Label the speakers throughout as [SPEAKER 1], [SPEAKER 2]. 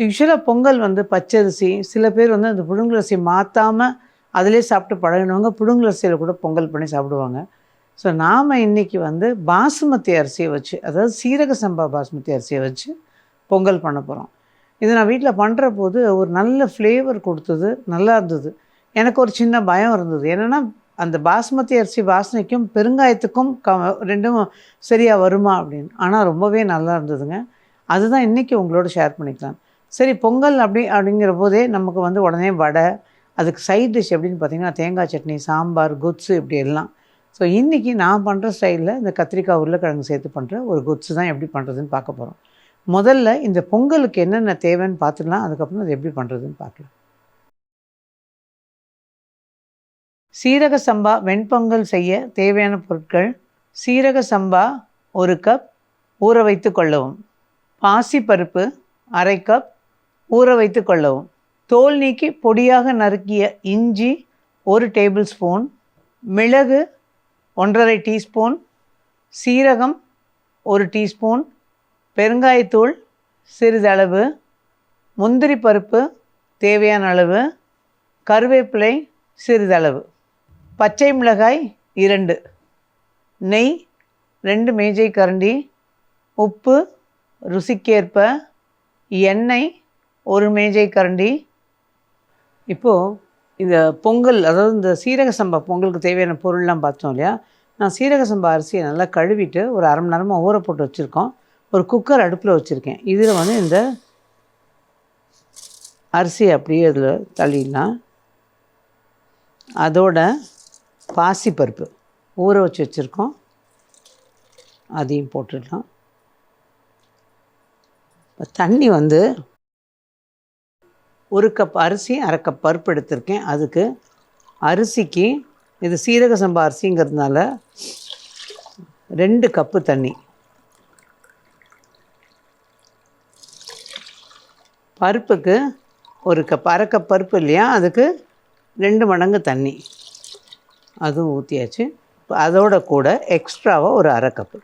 [SPEAKER 1] யூஷுவலாக பொங்கல் வந்து பச்சரிசி, சில பேர் வந்து அந்த புழுங்கலரிசி மாற்றாமல் அதிலே சாப்பிட்டு பழகினவங்க புழுங்கலரிசியில் கூட பொங்கல் பண்ணி சாப்பிடுவாங்க. ஸோ நாம் இன்றைக்கி வந்து பாசுமதி அரிசியை வச்சு, அதாவது சீரக சம்பா பாசுமதி அரிசியை வச்சு பொங்கல் பண்ண போகிறோம். இது நான் வீட்டில் பண்ணுற போது ஒரு நல்ல ஃப்ளேவர் கொடுத்தது, நல்லா இருந்தது. எனக்கு ஒரு சின்ன பயம் இருந்தது. என்னென்னா அந்த பாஸ்மதி அரிசி வாசனைக்கும் பெருங்காயத்துக்கும் ரெண்டும் சரியாக வருமா அப்படின்னு. ஆனால் ரொம்பவே நல்லா இருந்ததுங்க. அதுதான் இன்றைக்கி உங்களோட ஷேர் பண்ணிக்கலாம். சரி, பொங்கல் அப்படிங்கிற போதே நமக்கு வந்து உடனே வடை, அதுக்கு சைட் டிஷ் எப்படின்னு பார்த்திங்கன்னா தேங்காய் சட்னி, சாம்பார், குத்ஸு இப்படி எல்லாம். ஸோ இன்றைக்கி நான் பண்ணுற ஸ்டைலில் இந்த கத்திரிக்காய் உருளைக்கிழங்கு சேர்த்து பண்ணுற ஒரு குத்ஸு தான் எப்படி பண்ணுறதுன்னு பார்க்க போகிறோம். முதல்ல இந்த பொங்கலுக்கு என்னென்ன தேவைன்னு பார்த்துக்கலாம், அதுக்கப்புறம் அது எப்படி பண்ணுறதுன்னு பார்க்கலாம். சீரக சம்பா வெண்பொங்கல் செய்ய தேவையான பொருட்கள்: சீரக சம்பா 1 கப் ஊற வைத்து கொள்ளவும், பாசிப்பருப்பு 1/2 கப் ஊற வைத்து கொள்ளவும், தோல் நீக்கி பொடியாக நறுக்கிய இஞ்சி 1 டேபிள் ஸ்பூன், மிளகு 1½ டீஸ்பூன், சீரகம் 1 டீஸ்பூன், பெருங்காயத்தூள் சிறிதளவு, முந்திரி பருப்பு தேவையான அளவு, கருவேப்பிலை சிறிதளவு, பச்சை மிளகாய் 2, நெய் 2 மேஜை கரண்டி, உப்பு ருசிக்கேற்ப, எண்ணெய் 1 மேஜை கரண்டி. இப்போது இந்த பொங்கல், அதாவது இந்த சீரக சம்பா பொங்கலுக்கு தேவையான பொருள்லாம் பார்த்தோம் இல்லையா. நான் சீரக சம்பா அரிசியை நல்லா கழுவிட்டு ஒரு அரை மணி நேரமாக ஊற போட்டு வச்சுருக்கோம். ஒரு குக்கர் அடுப்பில் வச்சுருக்கேன். இதில் வந்து இந்த அரிசியை அப்படியே அதில் தள்ளிடலாம். அதோட பாசிப்பருப்பு ஊற வச்சுருக்கோம், அதையும் போட்டுடலாம். தண்ணி வந்து 1 கப் அரிசி 1/2 கப் பருப்பு எடுத்திருக்கேன். அதுக்கு அரிசிக்கு, இது சீரக சம்பா அரிசிங்கிறதுனால 2 கப்பு தண்ணி. பருப்புக்கு 1 கப், 1/2 கப் பருப்பு இல்லையா, அதுக்கு 2 மடங்கு தண்ணி, அதுவும் ஊற்றியாச்சு. அதோட கூட எக்ஸ்ட்ராவாக ஒரு 1/2 கப்பு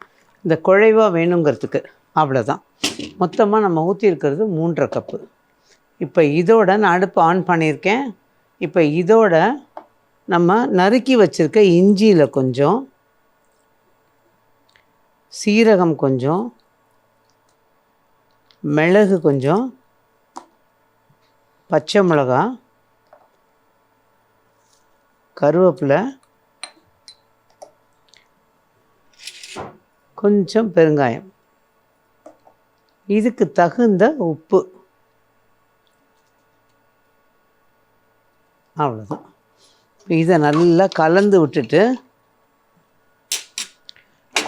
[SPEAKER 1] இந்த குழைவாக வேணுங்கிறதுக்கு, அவ்வளோதான். மொத்தமாக நம்ம ஊற்றிருக்கிறது 3½ கப்பு. இப்போ இதோட நான் அடுப்பு ஆன் பண்ணியிருக்கேன். இப்போ இதோட நம்ம நறுக்கி வச்சுருக்க இஞ்சியில் கொஞ்சம், சீரகம் கொஞ்சம், மிளகு கொஞ்சம், பச்சை மிளகா, கருவேப்பிலை, கொஞ்சம் பெருங்காயம், இதுக்கு தகுந்த உப்பு, அவ்வளோதான். இதை நல்லா கலந்து விட்டுட்டு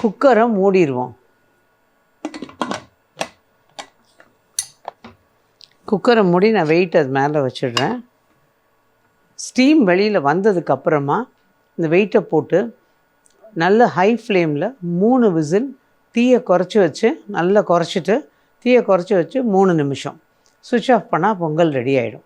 [SPEAKER 1] குக்கரை மூடிடுவோம். குக்கரை மூடி நான் வெயிட் அது மேலே வச்சிடுறேன். ஸ்டீம் வெளியில் வந்ததுக்கப்புறமா இந்த வெயிட்டை போட்டு நல்ல ஹை ஃப்ளேமில் 3 விசில், தீயை குறைச்சி வச்சு, நல்லா குறைச்சிட்டு தீயை குறைச்சி வச்சு 3 நிமிஷம் சுவிட்ச் ஆஃப் பண்ணால் பொங்கல் ரெடி ஆகிடும்.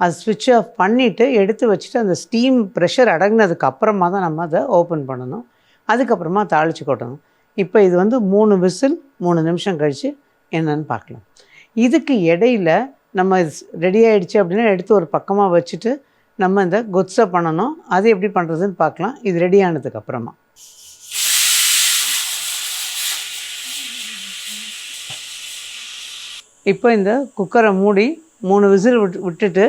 [SPEAKER 1] அது ஸ்விட்ச் ஆஃப் பண்ணிவிட்டு எடுத்து வச்சுட்டு அந்த ஸ்டீம் ப்ரெஷர் அடங்கினதுக்கு அப்புறமா தான் நம்ம அதை ஓப்பன் பண்ணணும். அதுக்கப்புறமா தாளித்து கொட்டணும். இப்போ இது வந்து 3 விசில் 3 நிமிஷம் கழித்து என்னென்னு பார்க்கலாம். இதுக்கு இடையில் நம்ம ரெடி ஆகிடுச்சு அப்படின்னா எடுத்து ஒரு பக்கமாக வச்சுட்டு நம்ம இந்த குத்ஸை பண்ணணும். அது எப்படி பண்ணுறதுன்னு பார்க்கலாம் இது ரெடி ஆனதுக்கப்புறமா. இப்போ இந்த குக்கரை மூடி 3 விசில் விட்டுட்டு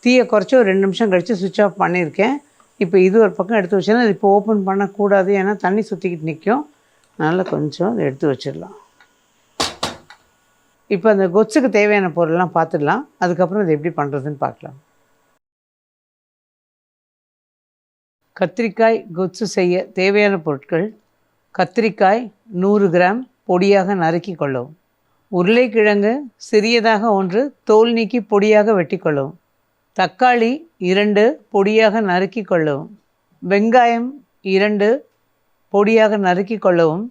[SPEAKER 1] தீயை குறைச்சி ஒரு 2 நிமிஷம் கழித்து சுவிட்ச் ஆஃப் பண்ணியிருக்கேன். இப்போ இது ஒரு பக்கம் எடுத்து வச்சேன்னா அது இப்போ ஓப்பன் பண்ணக்கூடாது, ஏன்னா தண்ணி சுற்றிக்கிட்டு நிற்கும். அதனால் கொஞ்சம் அதை எடுத்து வச்சிடலாம். இப்போ அந்த கொச்சுக்கு தேவையான பொருள்லாம் பார்த்துடலாம். அதுக்கப்புறம் இது எப்படி பண்ணுறதுன்னு பார்க்கலாம். கத்திரிக்காய் கொச்சு செய்ய தேவையான பொருட்கள்: கத்திரிக்காய் 100 கிராம் பொடியாக நறுக்கி கொள்ளவும், உருளைக்கிழங்கு சிறியதாக 1 தோல் நீக்கி பொடியாக வெட்டி கொள்ளவும், தக்காளி 2 பொடியாக நறுக்கி கொள்ளவும், வெங்காயம் 2 பொடியாக நறுக்கி கொள்ளவும்,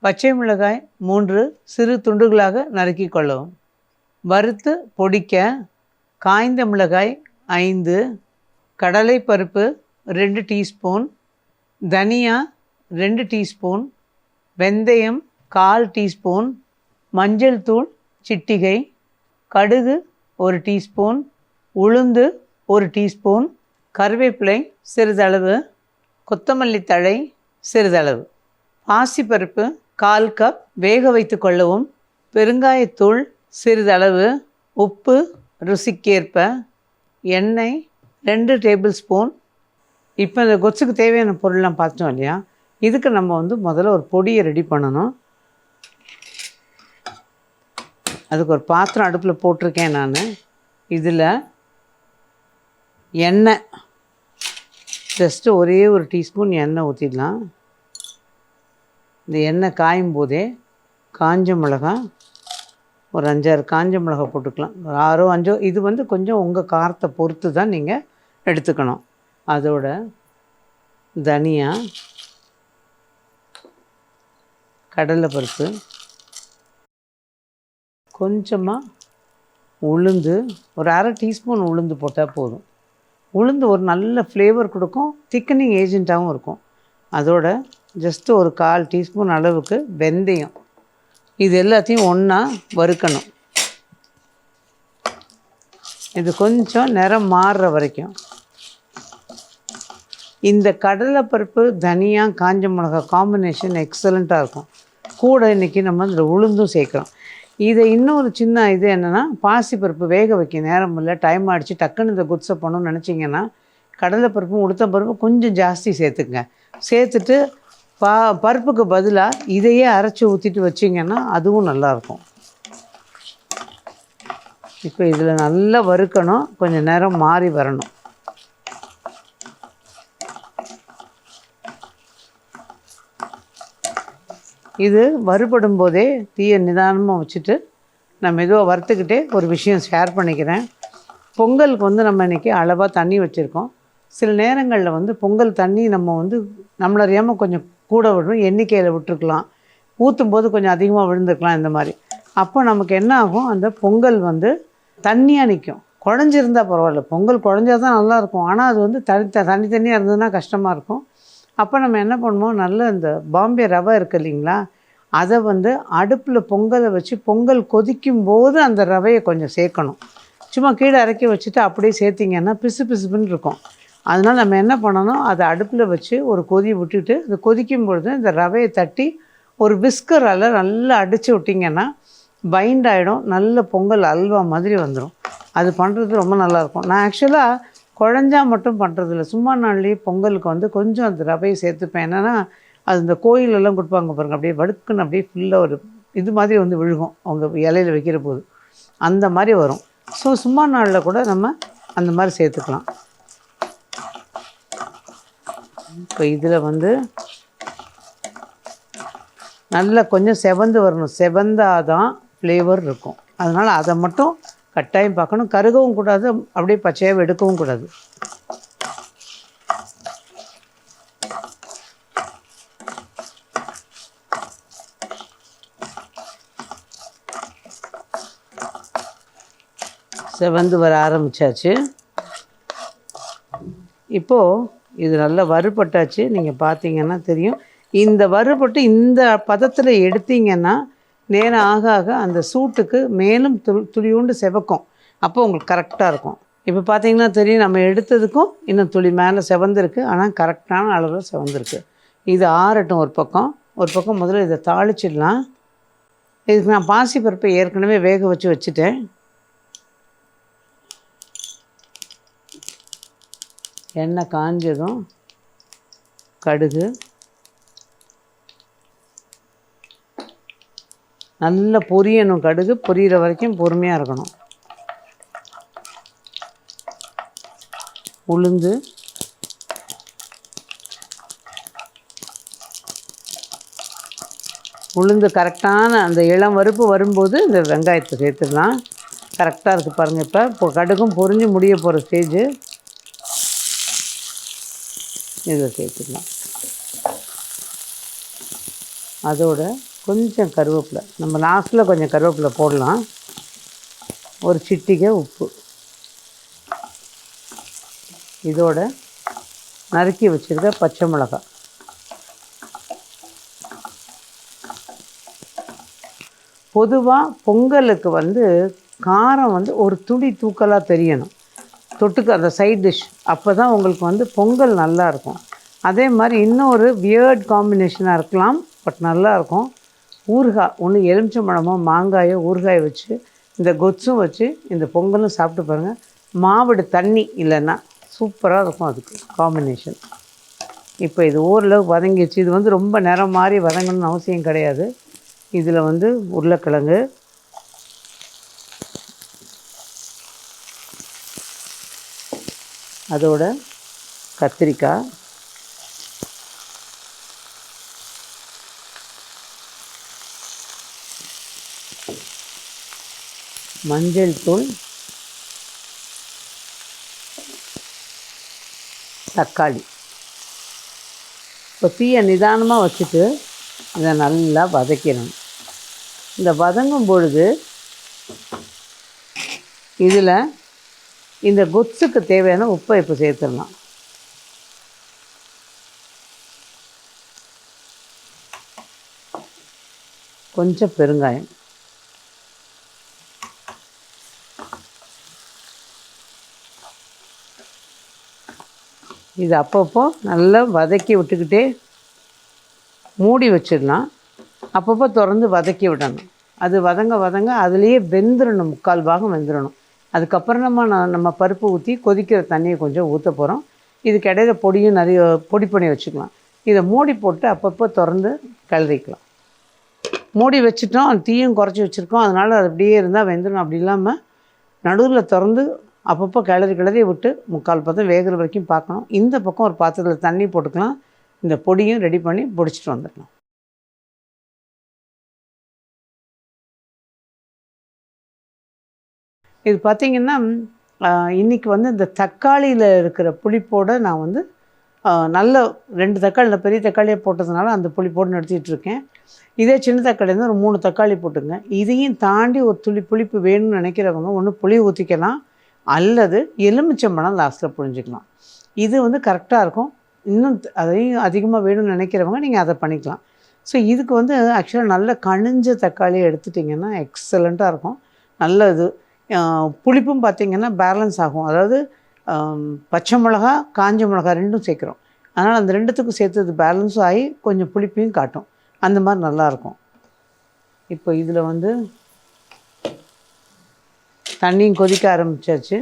[SPEAKER 1] பச்சை மிளகாய் 3 சிறு துண்டுகளாக நறுக்கி கொள்ளவும், வறுத்து பொடிக்க காய்ந்த மிளகாய் 5, கடலைப்பருப்பு 2 டீஸ்பூன், தனியா 2 டீஸ்பூன், வெந்தயம் 1/4 டீஸ்பூன், மஞ்சள் தூள் சிட்டிகை, கடுகு 1 டீஸ்பூன், உளுந்து 1 டீஸ்பூன், கருவேப்பிலை சிறிதளவு, கொத்தமல்லி தழை சிறிதளவு, பாசிப்பருப்பு 1/4 கப் வேக வைத்து கொள்ளவும், பெருங்காயத்தூள் சிறிதளவு, உப்பு ருசிக்கேற்ப, எண்ணெய் 2 டேபிள் ஸ்பூன். இப்போ இந்த கொச்சுக்கு தேவையான பொருள்லாம் பார்த்தோம் இல்லையா, இதுக்கு நம்ம முதல்ல ஒரு பொடியை ரெடி பண்ணணும். அதுக்கு ஒரு பாத்திரம் அடுப்பில் போட்டிருக்கேன் நான். இதில் எண்ணெய் ஜஸ்ட்டு ஒரே ஒரு டீஸ்பூன் எண்ணெய் ஊற்றிடலாம். இந்த எண்ணெய் காயும் போதே காஞ்ச மிளகா ஒரு 5-6 காஞ்ச மிளகா போட்டுக்கலாம். ஒரு 6 5 இது கொஞ்சம் உங்கள் காரத்தை பொறுத்து தான் நீங்கள் எடுத்துக்கணும். அதோட தனியா, கடலைப்பருப்பு, கொஞ்சமாக உளுந்து, ஒரு 1/2 டீஸ்பூன் உளுந்து போட்டால் போதும். உளுந்து ஒரு நல்ல ஃப்ளேவர் கொடுக்கும், திக்கனிங் ஏஜெண்ட்டாகவும் இருக்கும். அதோட ஜஸ்ட்டு ஒரு 1/4 டீஸ்பூன் அளவுக்கு வெந்தயம். இது எல்லாத்தையும் ஒன்றா வறுக்கணும். இது கொஞ்சம் நிறம் மாறுற வரைக்கும். இந்த கடலைப்பருப்பு, தனியா, காஞ்ச மிளகா காம்பினேஷன் எக்ஸலண்ட்டாக இருக்கும். கூட இன்றைக்கி நம்ம அதில் உளுந்தும் சேர்க்குறோம். இதை இன்னொரு சின்ன இது என்னென்னா, பாசிப்பருப்பு வேக வைக்க நேரம் இல்லை, டைம் ஆகிடுச்சு, டக்குன்னு இந்த குத்ஸை பண்ணணும்னு நினச்சிங்கன்னா கடலைப்பருப்பும் உளுத்தம்பருப்பும் கொஞ்சம் ஜாஸ்தி சேர்த்துக்குங்க. சேர்த்துட்டு பருப்புக்கு பதிலாக இதையே அரைச்சி ஊற்றிட்டு வச்சிங்கன்னா அதுவும் நல்லாயிருக்கும். இப்போ இதில் நல்லா வறுக்கணும், கொஞ்சம் நேரம் மாறி வரணும். இது வறுபடும் போதே தீயை நிதானமாக வச்சுட்டு நான் மெதுவாக வறுத்துக்கிட்டே ஒரு விஷயம் ஷேர் பண்ணிக்கிறேன். பொங்கலுக்கு நம்ம இன்றைக்கி அளவாக தண்ணி வச்சுருக்கோம். சில நேரங்களில் பொங்கல் தண்ணி நம்ம நம்மள அறியாமல் கொஞ்சம் கூட விடணும், எண்ணிக்கையில் விட்டுருக்கலாம், ஊற்றும் போது கொஞ்சம் அதிகமாக விழுந்துருக்கலாம். இந்த மாதிரி அப்போ நமக்கு என்ன ஆகும், அந்த பொங்கல் தண்ணியாக நிற்கும். குழஞ்சிருந்தால் பரவாயில்ல, பொங்கல் குழஞ்சால் தான் நல்லாயிருக்கும். ஆனால் அது தனித்தனியாக இருந்ததுன்னா கஷ்டமாக இருக்கும். அப்போ நம்ம என்ன பண்ணுவோம், நல்ல இந்த பாம்பே ரவை இருக்குது இல்லைங்களா, அதை அடுப்பில் பொங்கலை வச்சு பொங்கல் கொதிக்கும் போது அந்த ரவையை கொஞ்சம் சேர்க்கணும். சும்மா கீழே இறக்கி வச்சுட்டு அப்படியே சேர்த்திங்கன்னா பிசு பிசுப்புன்னு இருக்கும். அதனால் நம்ம என்ன பண்ணணும், அதை அடுப்பில் வச்சு ஒரு கொதி விட்டுட்டு அது கொதிக்கும் பொழுது இந்த ரவையை தட்டி ஒரு விஸ்கரால் நல்லா அடித்து விட்டிங்கன்னா பைண்ட் ஆகிடும். நல்ல பொங்கல் அல்வா மாதிரி வந்துடும். அது பண்ணுறது ரொம்ப நல்லாயிருக்கும். நான் ஆக்சுவலாக குழஞ்சா மட்டும் பண்ணுறதில்ல, சும்மா நாள்லேயே பொங்கலுக்கு கொஞ்சம் அந்த ரவையை சேர்த்துப்பேன். என்னென்னா அது இந்த கோயிலெல்லாம் கொடுப்பாங்க பாருங்கள், அப்படியே வடுக்குன்னு அப்படியே ஃபுல்லாக ஒரு இது மாதிரி விழுகும் அவங்க இலையில் வைக்கிற போது, அந்த மாதிரி வரும். ஸோ சும்மா நாளில் கூட நம்ம அந்த மாதிரி சேர்த்துக்கலாம். இப்போ இதில் நல்லா கொஞ்சம் செவந்து வரணும், செவந்தாதான் ஃப்ளேவர் இருக்கும். அதனால் அதை மட்டும் கட்டாயம் பார்க்கணும். கருகவும் கூடாது, அப்படியே பச்சையாக எடுக்கவும் கூடாது. செவந்து வர ஆரம்பித்தாச்சு. இப்போது இது நல்லா வறுபட்டாச்சு. நீங்கள் பார்த்தீங்கன்னா தெரியும், இந்த வறுபட்டு இந்த பதத்தில் எடுத்தீங்கன்னா நேரம் ஆக ஆக அந்த சூட்டுக்கு மேலும் துளியூண்டு செவக்கும். அப்போ உங்களுக்கு கரெக்டாக இருக்கும். இப்போ பார்த்தீங்கன்னா தெரியும், நம்ம எடுத்ததுக்கும் இன்னும் துளி மேலே செவந்திருக்கு, ஆனால் கரெக்டான அளவில் செவந்திருக்கு. இது ஆறட்டும். ஒரு பக்கம் முதல்ல இதை தாளிச்சிடலாம். இதுக்கு நான் பாசிப்பருப்பை ஏற்கனவே வேக வச்சு வச்சுட்டேன். எண்ணெய் காஞ்சதும் கடுகு, நல்லா பொரியணும். கடுகு பொரியிற வரைக்கும் பொறுமையாக இருக்கணும். உளுந்து, கரெக்டான அந்த இளம் வறுப்பு வரும்போது இந்த வெங்காயத்தை சேர்த்துடலாம். கரெக்டாக இருக்குது பாருங்கள். இப்போ கடுகும் பொரிஞ்சு முடிய போகிற ஸ்டேஜு. இதை சேர்த்துக்கலாம். அதோட கொஞ்சம் கருவேப்பிலை, நம்ம லாஸ்ட்டில் கொஞ்சம் கருவேப்பிலை போடலாம். ஒரு சிட்டிகை உப்பு. இதோட நறுக்கி வச்சுருக்க பச்சை மிளகாய். பொதுவாக பொங்கலுக்கு காரம் வந்து ஒரு துளி தூக்கலாக தெரியணும். தொட்டுக்கு அந்த சைட் டிஷ் அப்போ தான் உங்களுக்கு வந்து பொங்கல் நல்லாயிருக்கும். அதே மாதிரி இன்னொரு வியர்ட் காம்பினேஷனாக இருக்கலாம், பட் நல்லாயிருக்கும். ஊறுகாய் ஒன்று எலுமிச்சம்பழமோ மாங்காயோ ஊறுகாயை வச்சு இந்த கொச்சும் வச்சு இந்த பொங்கலும் சாப்பிட்டு பாருங்கள். மாவடு தண்ணி இல்லைன்னா சூப்பராக இருக்கும் அதுக்கு காம்பினேஷன். இப்போ இது ஓரளவு வதங்கிடுச்சு. இது வந்து ரொம்ப நேரம் மாதிரி வதங்கணும்னு அவசியம் கிடையாது. இதில் வந்து உருளைக்கிழங்கு, அதோட கத்திரிக்காய், மஞ்சள் தூள், தக்காளி. இப்போ தீயை நிதானமாக வச்சுட்டு இதை நல்லா வதக்கிடணும். இந்த வதங்கும் பொழுது இதில் இந்த கொத்துக்கு தேவையான உப்பை இப்போ சேர்த்துடலாம். கொஞ்சம் பெருங்காயம், இது அப்பப்போ நல்லா வதக்கி விட்டுக்கிட்டே மூடி வச்சிடலாம். அப்பப்போ திறந்து வதக்கி விடணும். அது வதங்க வதங்க அதுலேயே வெந்துடணும், 3/4 பாகம் வெந்துடணும். அதுக்கப்புறம் நம்ம பருப்பு ஊற்றி கொதிக்கிற தண்ணியை கொஞ்சம் ஊற்ற போகிறோம். இதுக்கு இடையில பொடியும் நிறைய பொடி பண்ணி வச்சுக்கலாம். இதை மூடி போட்டு அப்பப்போ திறந்து கிளறிக்கலாம். மூடி வச்சுட்டோம், தீயும் குறைச்சி வச்சுருக்கோம், அதனால் அது அப்படியே இருந்தால் வெந்துடும். அப்படி இல்லாமல் நடுவில் திறந்து அப்பப்போ கிளறி விட்டு 3/4 பதம் வேகிற வரைக்கும் பார்க்கணும். இந்த பக்கம் ஒரு பாத்திரத்தில் தண்ணி போட்டுக்கலாம். இந்த பொடியும் ரெடி பண்ணி பொடிச்சிட்டு வந்துடலாம். இது பார்த்திங்கன்னா இன்றைக்கி வந்து இந்த தக்காளியில் இருக்கிற புளிப்போடு நான் வந்து நல்ல 2 தக்காளி, பெரிய தக்காளியாக போட்டதுனால அந்த புளிப்போடு நிறுத்திட்டுருக்கேன். இதே சின்ன தக்காளி இருந்தால் ஒரு 3 தக்காளி போட்டுங்க. இதையும் தாண்டி ஒரு துளி புளிப்பு வேணும்னு நினைக்கிறவங்க ஒன்று புளி ஊற்றிக்கலாம், அல்லது எலுமிச்சம்பழம் லாஸ்ட்டில் புழிஞ்சிக்கலாம். இது வந்து கரெக்டாக இருக்கும். இன்னும் அதையும் அதிகமாக வேணும்னு நினைக்கிறவங்க நீங்கள் அதை பண்ணிக்கலாம். ஸோ இதுக்கு வந்து ஆக்சுவலாக நல்ல கனிஞ்ச தக்காளியை எடுத்துட்டிங்கன்னா எக்ஸலண்ட்டாக இருக்கும். நல்ல இது புளிப்பும் பார்த்திங்கன்னா பேலன்ஸ் ஆகும். அதாவது பச்சை மிளகா, காஞ்ச மிளகா 2ம் சேர்க்குறோம். அதனால் அந்த 2த்துக்கும் சேர்த்து அது பேலன்ஸும் ஆகி கொஞ்சம் புளிப்பையும் காட்டும். அந்த மாதிரி நல்லாயிருக்கும். இப்போ இதில் வந்து தண்ணியும் கொதிக்க ஆரம்பித்தாச்சு.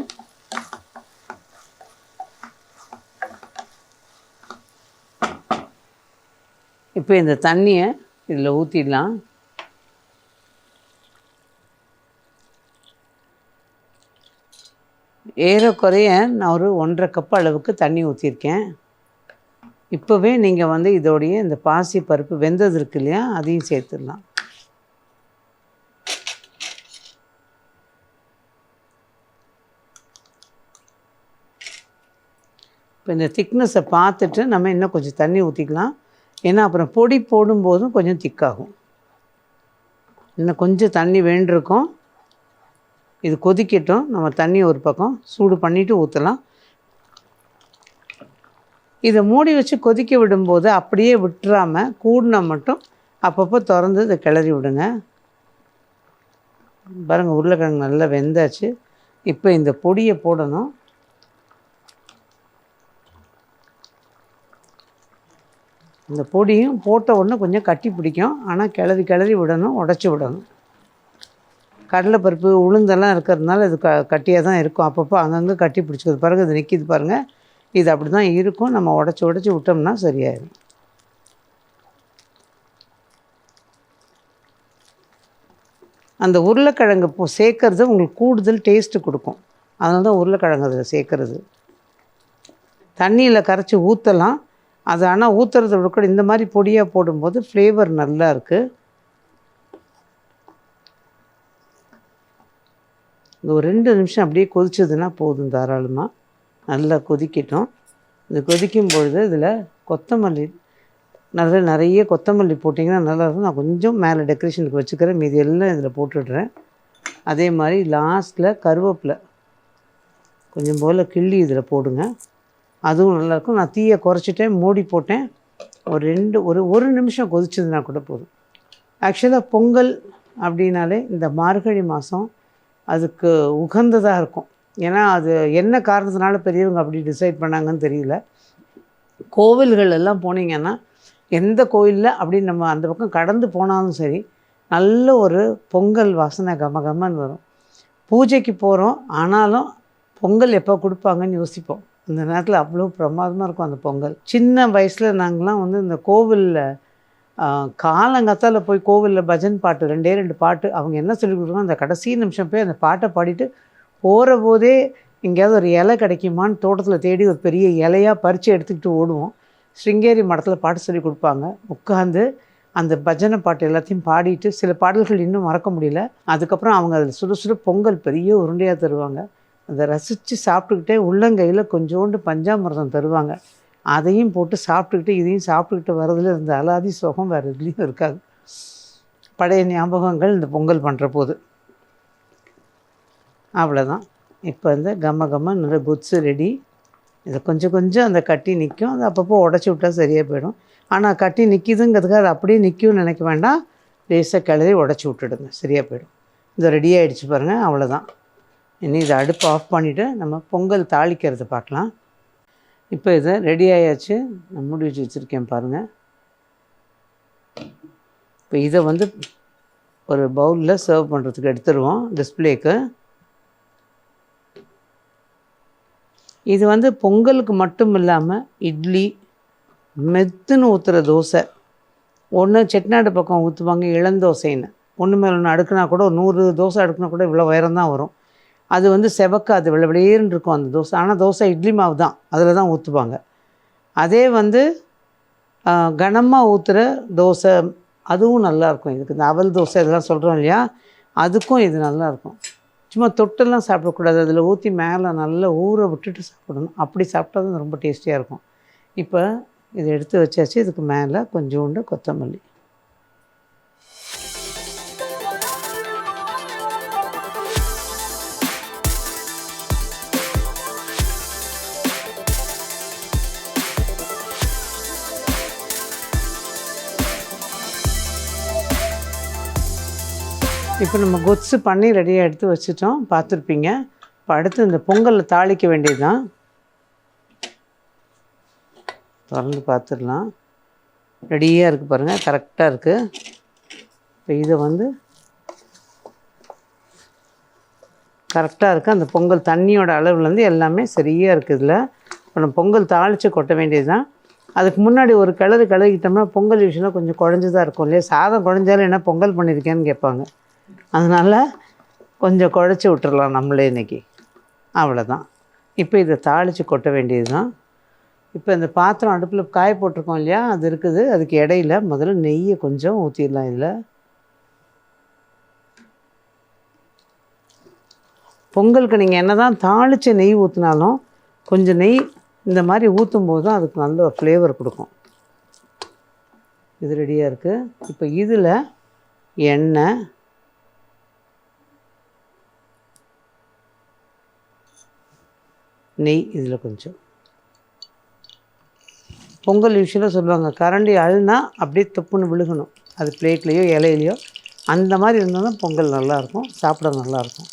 [SPEAKER 1] இப்போ இந்த தண்ணியை இதில் ஊற்றிடலாம். ஏறக்குறைய நான் ஒரு 1.5 கப் அளவுக்கு தண்ணி ஊற்றிருக்கேன். இப்போவே நீங்கள் வந்து இதோடைய இந்த பாசி பருப்பு வெந்தது இருக்கு இல்லையா, அதையும் சேர்த்துடலாம். இப்போ இந்த திக்னஸை பார்த்துட்டு நம்ம இன்னும் கொஞ்சம் தண்ணி ஊற்றிக்கலாம். ஏன்னா அப்புறம் பொடி போடும்போதும் கொஞ்சம் திக்காகும். இன்னும் கொஞ்சம் தண்ணி வேண்டியிருக்கும். இது கொதிக்கட்டும். நம்ம தண்ணி ஒரு பக்கம் சூடு பண்ணிவிட்டு ஊற்றலாம். இதை மூடி வச்சு கொதிக்க விடும்போது அப்படியே விட்டுறாமல் கூடினா மட்டும் அப்பப்போ திறந்து இதை கிளறி விடுங்க. பாருங்கள், உருளைக்கிழங்கு நல்லா வெந்தாச்சு. இப்போ இந்த பொடியை போடணும். இந்த பொடியும் போட்ட உடனே கொஞ்சம் கட்டி பிடிக்கும். ஆனால் கிளறி விடணும், உடச்சி விடணும். கடலைப்பருப்பு உளுந்தெல்லாம் இருக்கிறதுனால இது கட்டியாக தான் இருக்கும். அப்பப்போ அங்கங்கே கட்டி பிடிச்சிக்கிறது. பிறகு இது நிற்கிது பாருங்கள், இது அப்படி தான் இருக்கும். நம்ம உடச்சி விட்டோம்னா சரியாயிடும். அந்த உருளைக்கிழங்கு சேர்க்கறது உங்களுக்கு கூடுதல் டேஸ்ட்டு கொடுக்கும். அதனால தான் உருளைக்கிழங்கு அதில் சேர்க்கறது. தண்ணியில் கரைச்சி ஊற்றலாம். அது ஆனால் ஊற்றுறத விட கூட இந்த மாதிரி பொடியாக போடும்போது ஃப்ளேவர் நல்லா இருக்குது. இந்த ஒரு 2 நிமிஷம் அப்படியே கொதிச்சதுன்னா போதும் தாராளமாக. நல்லா கொதிக்கட்டும். இது கொதிக்கும் பொழுது இதில் கொத்தமல்லி நிறைய கொத்தமல்லி போட்டிங்கன்னா நல்லாயிருக்கும். நான் கொஞ்சம் மேலே டெக்கரேஷனுக்கு வச்சுக்கிறேன், மீதி எல்லாம் இதில் போட்டுடுறேன். அதே மாதிரி லாஸ்ட்டில் கருவேப்பிலை கொஞ்சம் போல் கிள்ளி இதில் போடுங்க, அதுவும் நல்லாயிருக்கும். நான் தீயை குறைச்சிட்டேன், மூடி போட்டேன். ஒரு நிமிஷம் கொதிச்சதுன்னா கூட போதும். ஆக்சுவலாக பொங்கல் அப்படின்னாலே இந்த மார்கழி மாதம் அதுக்கு உகந்ததாக இருக்கும். ஏன்னா அது என்ன காரணத்தினால பெரியவங்க அப்படி டிசைட் பண்ணாங்கன்னு தெரியல. கோவில்கள் எல்லாம் போனீங்கன்னா எந்த கோயிலில் அப்படி நம்ம அந்த பக்கம் கடந்து போனாலும் சரி, நல்ல ஒரு பொங்கல் வாசனை கமகமன்னு வரும். பூஜைக்கு போகிறோம், ஆனாலும் பொங்கல் எப்போ கொடுப்பாங்கன்னு யோசிப்போம். அந்த நேரத்தில் அவ்வளோ பிரமாதமாக இருக்கும் அந்த பொங்கல். சின்ன வயசில் நாங்கள்லாம் வந்து இந்த கோவிலில் காலங்காத்தால் போய் கோவிலில் பஜன் பாட்டு 2 பாட்டு அவங்க என்ன சொல்லி கொடுக்குறாங்க, அந்த கடைசி நிமிஷம் போய் அந்த பாட்டை பாடிட்டு போகிற போதே எங்கேயாவது ஒரு இலை கிடைக்குமான்னு தோட்டத்தில் தேடி ஒரு பெரிய இலையாக பறித்து எடுத்துக்கிட்டு ஓடுவோம். ஸ்ருங்கேரி மடத்தில் பாட்டு சொல்லி கொடுப்பாங்க. உட்காந்து அந்த பஜனை பாட்டு எல்லாத்தையும் பாடிட்டு, சில பாடல்கள் இன்னும் மறக்க முடியல. அதுக்கப்புறம் அவங்க அதில் சுட சுட பொங்கல் பெரிய உருண்டையாக தருவாங்க. அதை ரசித்து சாப்பிட்டுக்கிட்டே உள்ளங்கையில் கொஞ்சோண்டு பஞ்சாமிர்தம் தருவாங்க. அதையும் போட்டு சாப்பிட்டுக்கிட்டு இதையும் சாப்பிட்டுக்கிட்டு வரதுல இருந்த அலாதி சுகம் வேறு எதுலேயும் இருக்காது. பழைய ஞாபகங்கள் இந்த பொங்கல் பண்ணுற போது. அவ்வளோதான். இப்போ இந்த கம்ம நல்ல குட்ஸு ரெடி. இதை கொஞ்சம் கொஞ்சம் அந்த கட்டி நிற்கும். அது அப்பப்போ உடச்சி விட்டால் சரியாக போயிடும். ஆனால் கட்டி நிற்கிதுங்கிறதுக்காக அது அப்படியே நிற்கும்னு நினைக்க வேண்டாம். லேசாக கிளறி உடச்சி விட்டுடுங்க, சரியாக போயிடும். இது ரெடி ஆகிடுச்சு பாருங்கள், அவ்வளோதான். இனி இதை அடுப்பு ஆஃப் பண்ணிவிட்டு நம்ம பொங்கல் தாளிக்கிறது பார்க்கலாம். இப்போ இதை ரெடி ஆயாச்சு. நான் மூடி வச்சுருக்கேன் பாருங்கள். இப்போ இதை வந்து ஒரு பவுலில் சர்வ் பண்ணுறதுக்கு எடுத்துருவோம் டிஸ்பிளேக்கு. இது வந்து பொங்கலுக்கு மட்டும் இல்லாமல் இட்லி, மெத்துன்னு ஊற்றுற தோசை, ஒன்று செட்டிநாடு பக்கம் ஊற்றுவாங்க இளந்தோசைன்னு, ஒன்று மேலே ஒன்று அடுக்குனா கூட ஒரு 100 தோசை அடுக்குனா கூட இவ்வளோ உயரம்தான் வரும். அது வந்து செவக்காது, வெளியேறுன்னு இருக்கும் அந்த தோசை. ஆனால் தோசை இட்லி மாவு தான், அதில் தான் ஊற்றுவாங்க. அதே வந்து கனமாக ஊற்றுற தோசை அதுவும் நல்லாயிருக்கும். இதுக்கு இந்த அவல் தோசை இதெல்லாம் சொல்கிறோம் இல்லையா, அதுக்கும் இது நல்லாயிருக்கும். சும்மா தொட்டெல்லாம் சாப்பிடக்கூடாது, அதில் ஊற்றி மேலே நல்லா ஊற விட்டுட்டு சாப்பிடணும். அப்படி சாப்பிட்டா தான் ரொம்ப டேஸ்டியாக இருக்கும். இப்போ இதை எடுத்து வச்சாச்சு. இதுக்கு மேலே கொஞ்சோண்டு கொத்தமல்லி. இப்போ நம்ம கொத்ஸு பண்ணி ரெடியாக எடுத்து வச்சுட்டோம், பார்த்துருப்பீங்க. இப்போ அடுத்து இந்த பொங்கலில் தாளிக்க வேண்டியது தான். திறந்து பார்த்துடலாம். ரெடியாக இருக்குது பாருங்கள், கரெக்டாக இருக்குது. இப்போ இதை வந்து கரெக்டாக இருக்குது. அந்த பொங்கல் தண்ணியோட அளவுலேருந்து எல்லாமே சரியாக இருக்குது. இதில் இப்போ நம்ம பொங்கல் தாளித்து கொட்ட வேண்டியது தான். அதுக்கு முன்னாடி ஒரு கிளறிக்கிட்டோம்னா பொங்கல் விஷயம்லாம் கொஞ்சம் குழஞ்சி தான் இருக்கும் இல்லையா. சாதம் குழஞ்சாலும் என்ன பொங்கல் பண்ணியிருக்கேன்னு கேட்பாங்க. அதனால் கொஞ்சம் குழச்சி விட்டுறலாம் நம்மளே இன்றைக்கி. அவ்வளோதான். இப்போ இதை தாளித்து கொட்ட வேண்டியது தான். இப்போ இந்த பாத்திரம் அடுப்பில் காய போட்டிருக்கோம் இல்லையா, அது இருக்குது. அதுக்கு இடையில முதல்ல நெய்யை கொஞ்சம் ஊற்றிடலாம். இதில் பொங்கலுக்கு நீங்கள் என்ன தான் தாளித்த நெய் ஊற்றினாலும் கொஞ்சம் நெய் இந்த மாதிரி ஊற்றும் போது தான் அதுக்கு நல்ல ஒரு ஃப்ளேவர் கொடுக்கும். இது ரெடியாக இருக்குது. இப்போ இதில் எண்ணெய், நெய் இதில் கொஞ்சம். பொங்கல் யூஸ்வலாக சொல்லுவாங்க கரண்டி அழுனா அப்படியே தொப்புன்னு விழுகணும். அது பிளேட்லேயோ இலையிலையோ அந்த மாதிரி இருந்தால் தான் பொங்கல் நல்லாயிருக்கும், சாப்பிட நல்லாயிருக்கும்.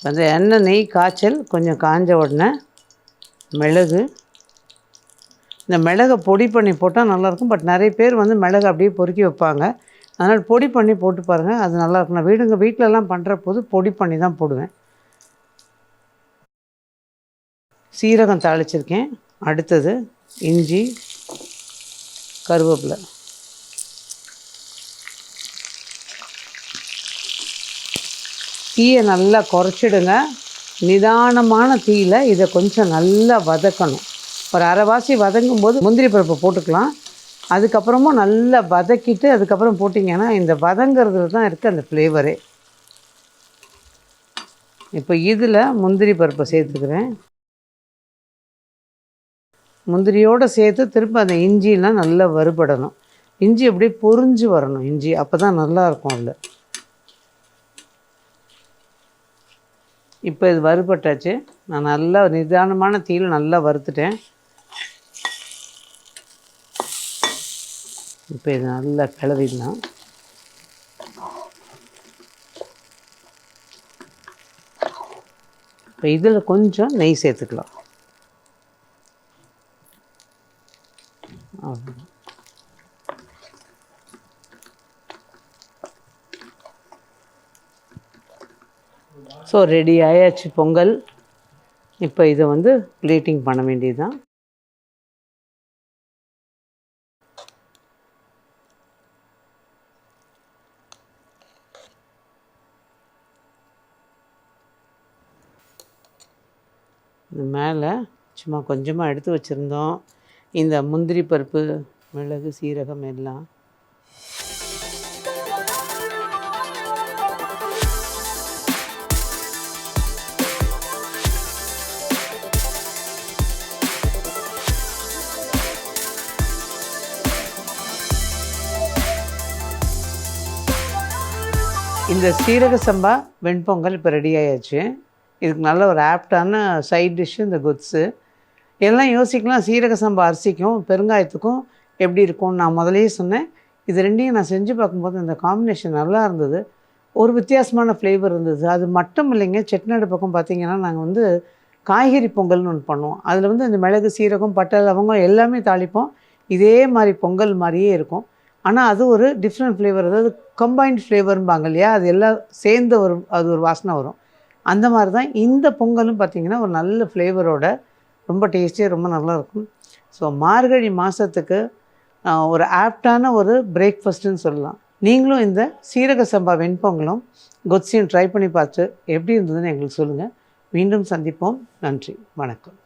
[SPEAKER 1] அந்த எண்ணெய் நெய் காய்ச்சல் கொஞ்சம் காஞ்ச உடனே மிளகு. இந்த மிளகை பொடி பண்ணி போட்டால் நல்லாயிருக்கும். பட் நிறைய பேர் வந்து மிளகு அப்படியே பொறுக்கி வைப்பாங்க. அதனால் பொடி பண்ணி போட்டு பாருங்கள், அது நல்லாயிருக்கும். நான் வீட்டிலலாம் பண்ணுற போது பொடி பண்ணி தான் போடுவேன். சீரகம் தாளிச்சிருக்கேன். அடுத்தது இஞ்சி, கருவேப்பிலை. தீயை நல்லா குறைச்சிடுங்க. நிதானமான தீயில் இதை கொஞ்சம் நல்லா வதக்கணும். ஒரு அரைவாசி வதங்கும் போது முந்திரி பருப்பை போட்டுக்கலாம். அதுக்கப்புறமும் நல்லா வதக்கிட்டு அதுக்கப்புறம் போட்டிங்கன்னா இந்த வதங்கிறதுல தான் இருக்குது அந்த ஃப்ளேவரே. இப்போ இதில் முந்திரி பருப்பை சேர்த்துக்கிறேன். முந்திரியோடு சேர்த்து திரும்ப அந்த இஞ்சிலாம் நல்லா வறுபடணும். இஞ்சி அப்படியே பொரிஞ்சு வரணும். இஞ்சி அப்போ தான் நல்லாயிருக்கும் அதில். இப்போ இது வறுபட்டாச்சு. நான் நல்லா நிதானமான தீயில் நல்லா வறுத்துட்டேன். இப்போ இது நல்லா கிளறிடலாம். இப்போ இதில் கொஞ்சம் நெய் சேர்த்துக்கலாம். ஸோ ரெடி ஆயாச்சு பொங்கல். இப்போ இதை வந்து பிளேட்டிங் பண்ண வேண்டியது தான். இது மேலே சும்மா கொஞ்சமாக எடுத்து வச்சுருந்தோம் இந்த முந்திரி பருப்பு, மிளகு, சீரகம் எல்லாம். இந்த சீரக சம்பா வெண்பொங்கல் இப்போ ரெடி ஆயாச்சு. இதுக்கு நல்ல ஒரு ஆப்டான சைட் டிஷ்ஷு இந்த குத்ஸு. எல்லாம் யோசிக்கலாம், சீரக சம்பா அரிசிக்கும் பெருங்காயத்துக்கும் எப்படி இருக்கும்னு நான் முதலையே சொன்னேன். இது ரெண்டையும் நான் செஞ்சு பார்க்கும்போது இந்த காம்பினேஷன் நல்லா இருந்தது. ஒரு வித்தியாசமான ஃப்ளேவர் இருந்தது. அது மட்டும் இல்லைங்க, செட்டிநாடு பக்கம் பார்த்திங்கன்னா நாங்கள் வந்து காய்கறி பொங்கல்னு ஒன்று பண்ணுவோம். அதில் வந்து இந்த மிளகு, சீரகம், பட்டை, லவங்கம் எல்லாமே தாளிப்போம். இதே மாதிரி பொங்கல் மாதிரியே இருக்கும். ஆனால் அது ஒரு டிஃப்ரெண்ட் ஃப்ளேவர், அதாவது கம்பைன்ட் ஃப்ளேவர்ம்பாங்க இல்லையா, அது எல்லாம் சேர்ந்த அது ஒரு வாசனை வரும். அந்த மாதிரி தான் இந்த பொங்கலும் பார்த்திங்கன்னா ஒரு நல்ல ஃப்ளேவரோட ரொம்ப டேஸ்டியாக ரொம்ப நல்லாயிருக்கும். ஸோ மார்கழி மாதத்துக்கு ஒரு ஆப்டான ஒரு பிரேக்ஃபாஸ்ட்டுன்னு சொல்லலாம். நீங்களும் இந்த சீரக சம்பா வெண்பொங்கலும் கொத்ஸையும் ட்ரை பண்ணி பார்த்து எப்படி இருந்ததுன்னு எங்களுக்கு சொல்லுங்கள். மீண்டும் சந்திப்போம். நன்றி, வணக்கம்.